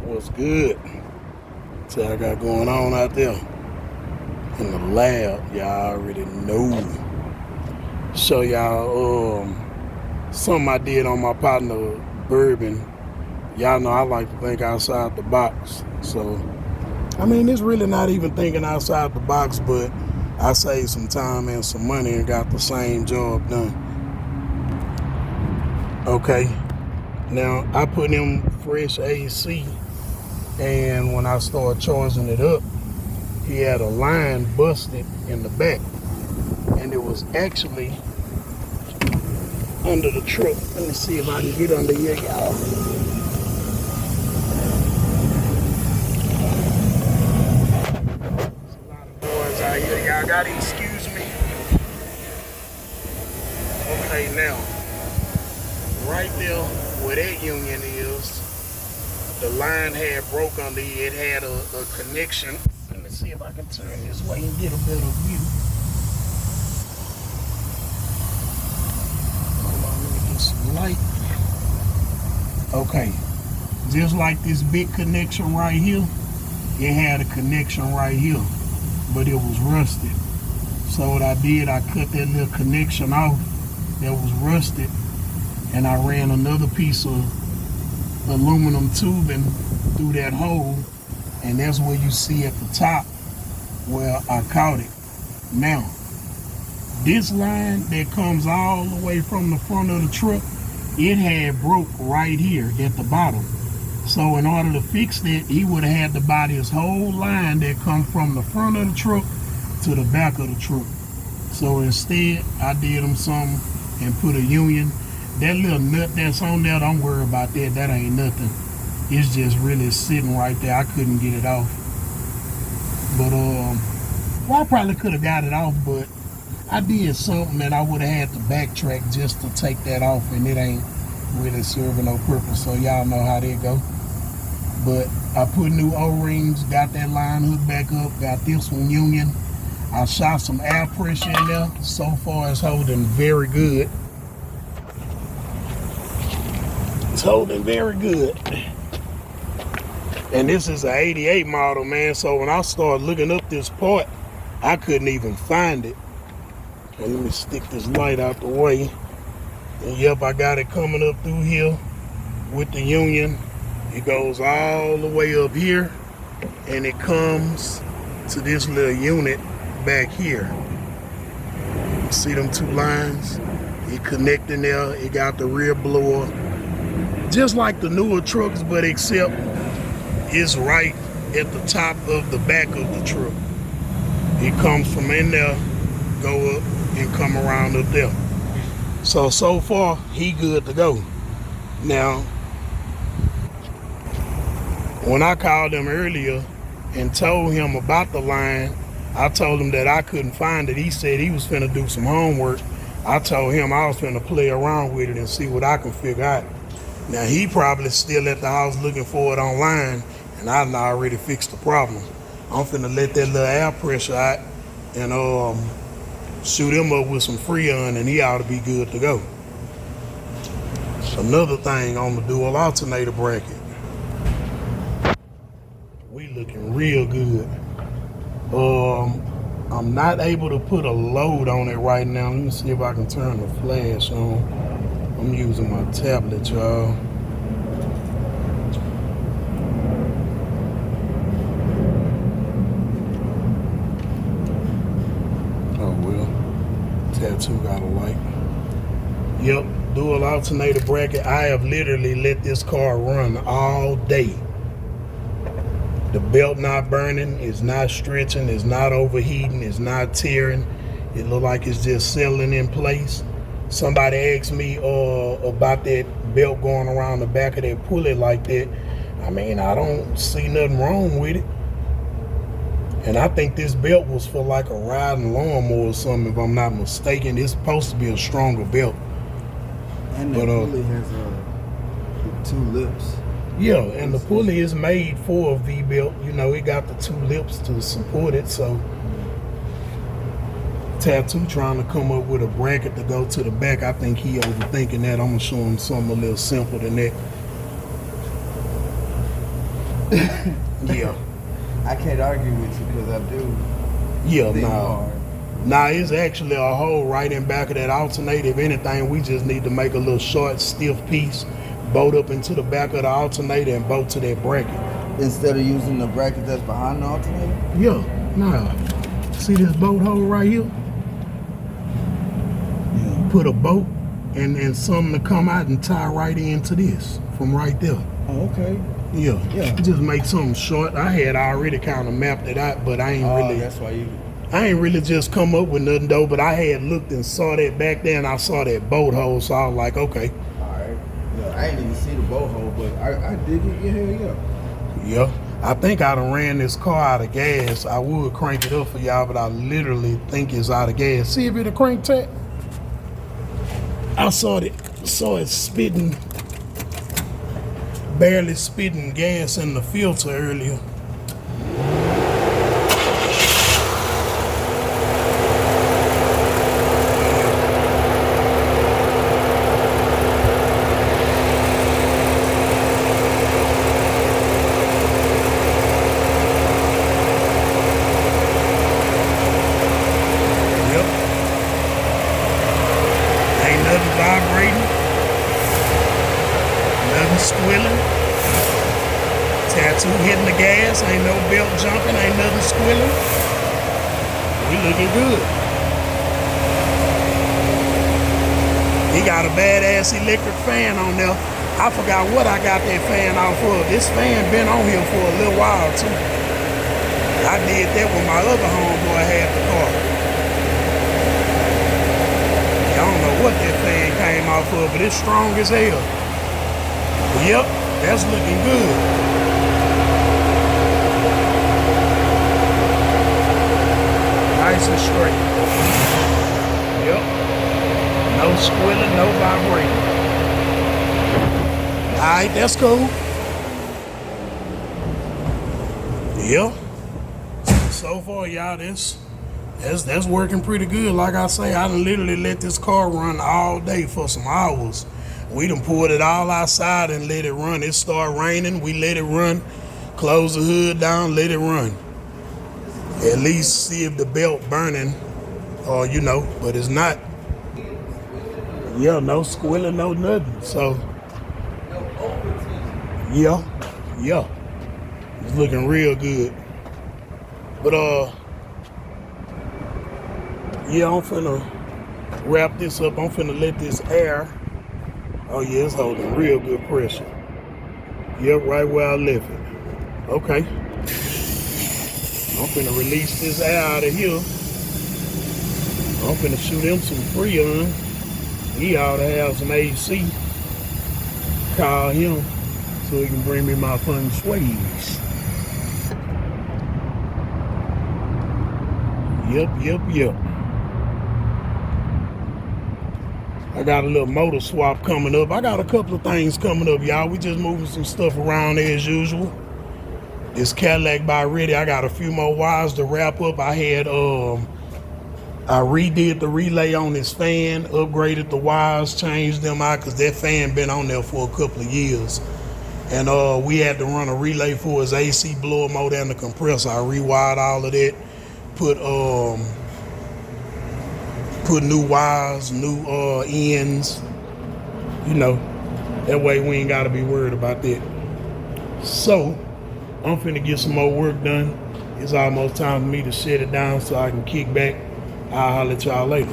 What's good? See what I got going on out there in the lab. Y'all already know. Show y'all something I did on my partner Bourbon. Y'all know I like to think outside the box. So I mean, it's really not even thinking outside the box, but I saved some time and some money and got the same job done. Okay, now I put in fresh AC, and when I started charging it up, he had a line busted in the back, and it was actually under the truck. Let me see if I can get under here, y'all. There's a lot of noise out here. Y'all gotta excuse me. Okay, now, right there where that union is, the line had broke under here. It had a connection. Let me see if I can turn this way and get a better view. Hold on, let me get some light. Okay, just like this big connection right here, it had a connection right here, but it was rusted. So what I did, I cut that little connection off that was rusted, and I ran another piece of aluminum tubing through that hole, and that's where you see at the top where I caught it. Now, this line that comes all the way from the front of the truck, it had broke right here at the bottom. So in order to fix that, he would have had to buy this whole line that come from the front of the truck to the back of the truck. So instead, I did him something and put a union. That little nut that's on there, don't worry about that. That ain't nothing. It's just really sitting right there. I couldn't get it off. But, well, I probably could have got it off, but I did something that I would have had to backtrack just to take that off, and it ain't really serving no purpose. So y'all know how that go. But I put new O-rings, got that line hooked back up, got this one union. I shot some air pressure in there. So far, it's holding very good. It's holding very good. And this is an 88 model, man. So when I started looking up this part, I couldn't even find it. And let me stick this light out the way. And yep, I got it coming up through here with the union. It goes all the way up here, and it comes to this little unit back here. See them two lines? It connecting there. It got the rear blower, just like the newer trucks, but except it's right at the top of the back of the truck. It comes from in there, go up, and come around up there. So far, he good to go. Now, when I called him earlier and told him about the line, I told him that I couldn't find it. He said he was finna do some homework. I told him I was finna play around with it and see what I can figure out. Now, he probably still at the house looking for it online, and I already fixed the problem. I'm finna let that little air pressure out and shoot him up with some Freon, and he ought to be good to go. Another thing on the dual alternator bracket. We looking real good. I'm not able to put a load on it right now. Let me see if I can turn the flash on. I'm using my tablet, y'all. Oh well, tattoo got a light. Yep, dual alternator bracket. I have literally let this car run all day. The belt not burning, it's not stretching, it's not overheating, it's not tearing. It look like it's just settling in place. Somebody asked me about that belt going around the back of that pulley like that. I mean, I don't see nothing wrong with it. And I think this belt was for like a riding lawnmower or something, if I'm not mistaken. It's supposed to be a stronger belt. And the pulley has two lips. Yeah, and the pulley is made for a V-belt. You know, it got the two lips to support it. So, Tattoo trying to come up with a bracket to go to the back. I think he overthinking that. I'm going to show him something a little simpler than that. Yeah. I can't argue with you because I do. Yeah, think nah. hard. Nah, it's actually a hole right in back of that alternator. If anything, we just need to make a little short, stiff piece, bolt up into the back of the alternator and bolt to that bracket. Instead of using the bracket that's behind the alternator? Yeah, nah. See this bolt hole right here? Yeah. Put a bolt and something to come out and tie right into this from right there. Oh, okay. Yeah. Yeah. Just make something short. I had already kind of mapped it out, but I ain't really. That's why you. I ain't really just come up with nothing though, but I had looked and saw that back there and I saw that bolt hole, so I was like, okay. Alright. Yeah, I ain't even see the bolt hole, but I dig it. Yeah, hell yeah. Yeah. I think I done ran this car out of gas. I would crank it up for y'all, but I literally think it's out of gas. See if it'll crank tap. I saw it spitting, barely spitting gas in the filter earlier. Squilling, tattoo hitting the gas, ain't no belt jumping, ain't nothing squilling. We looking good. He got a badass electric fan on there. I forgot what I got that fan off of. This fan been on here for a little while too. I did that when my other homeboy had the car. I don't know what that fan came off of, but it's strong as hell. Yep, that's looking good. Nice and straight. Yep. No squilling, no vibrating. Alright, that's cool. Yep. So far, y'all, that's working pretty good. Like I say, I done literally let this car run all day for some hours. We done pulled it all outside and let it run. It started raining, we let it run. Close the hood down, let it run. At least see if the belt burning, or but it's not. Yeah, no squilling, no nothing. So, yeah, it's looking real good. But yeah, I'm finna wrap this up. I'm finna let this air. Oh yeah, it's holding real good pressure. Yep, right where I left it. Okay. I'm finna release this air out of here. I'm finna shoot him some Freon. He ought to have some AC. Call him so he can bring me my fun sways. Yep. I got a little motor swap coming up. I got a couple of things coming up, y'all. We just moving some stuff around as usual. This Cadillac by Ready, I got a few more wires to wrap up. I redid the relay on this fan, upgraded the wires, changed them out because that fan been on there for a couple of years. And we had to run a relay for his AC blower motor and the compressor. I rewired all of that, put new wires, new ends, that way we ain't gotta be worried about that. So I'm finna get some more work done. It's almost time for me to shut it down so I can kick back. I'll holler at y'all later.